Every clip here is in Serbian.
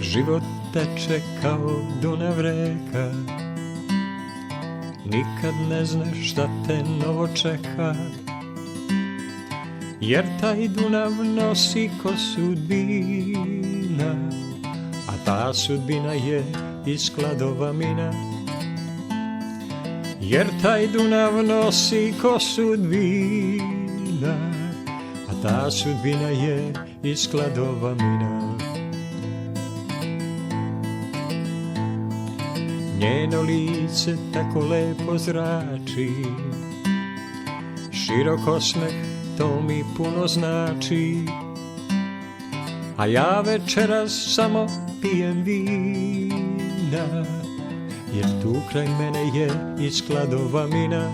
Život teče kao Dunav reka, nikad ne znaš šta te novo čeka, jer taj Dunav nosi ko sudbina, a ta sudbina je iz Kladova mina. Jer taj Dunav nosi ko sudbina, a ta sudbina je iz Kladova mina. Njeno lice tako lepo zrači, širok osmeh, to mi puno znači. A ja večeras samo pijem vina, jer tu kraj mene je iz Kladova mina.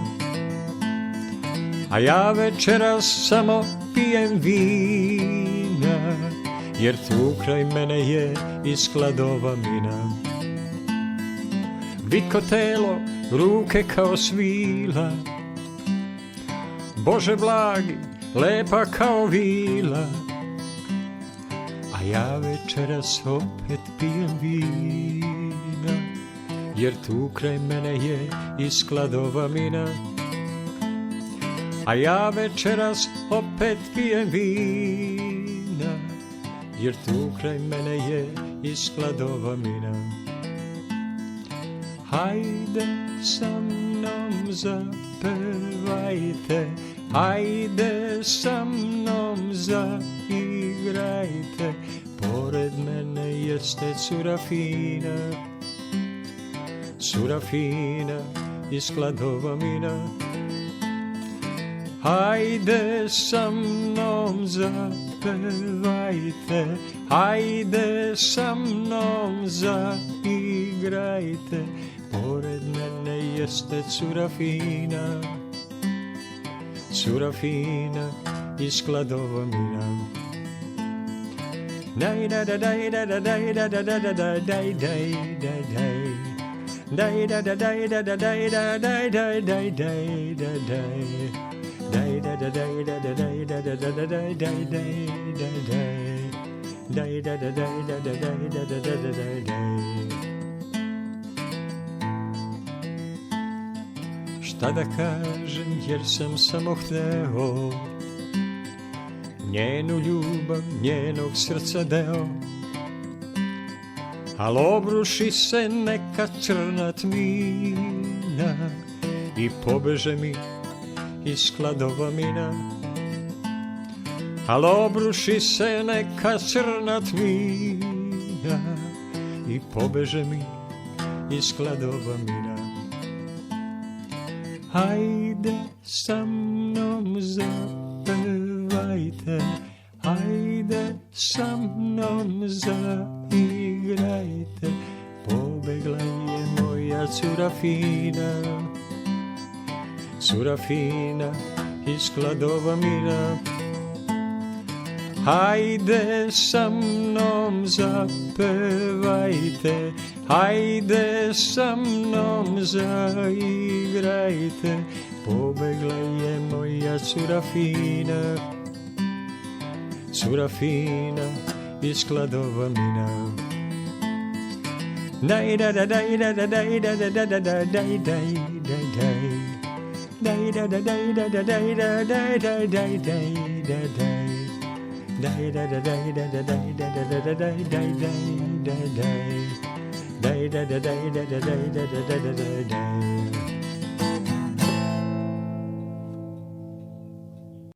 A ja večeras samo pijem vina, jer tu kraj mene je iz Kladova mina. Vitko telo, ruke kao svila, Bože blagi, lepa kao vila. A ja večeras opet pijem vina, jer tu kraj mene je iz Kladova mina. A ja večeras opet pijem vina, jer tu kraj mene je iz Kladova mina. Hajde sa mnom zapevajte, hajde sa mnom zaigrajte, pored mene jeste cura fina, cura fina iz Kladova mina. Hajde sa mnom zapevajte, hajde sa mnom zaigrajte, pored mene jeste cura fina, cura fina iz Kladova mina. Daj da da daj da da daj da da da da da daj daj daj daj daj da da daj da da daj da daj daj daj daj da daj daj da da daj da da daj da da da da daj daj daj da daj daj da da daj da da daj da da da da daj daj. Šta da kažem, jer sam samo hteo njenu ljubav, njenog srca deo. Al obruši se neka crna tmina i pobeže mi iz Kladova mina. Al obruši se neka crna tmina i pobeže mi iz Kladova mina. Hajde sa mnom zapevajte, hajde sa mnom zaigrajte, pobegla je moja cura fina, cura fina iz Kladova mina. Hajde sa mnom zapevajte, hajde sa mnom zaigrajte, pobegla je moja cura fina, cura fina iz Kladova mina. Daj da da daj da da daj da da da da da daj daj daj daj daj da da daj da da daj da daj daj daj daj da daj daj da da daj da da daj da da da da daj daj daj daj daj daj da da daj da da daj da da da da daj.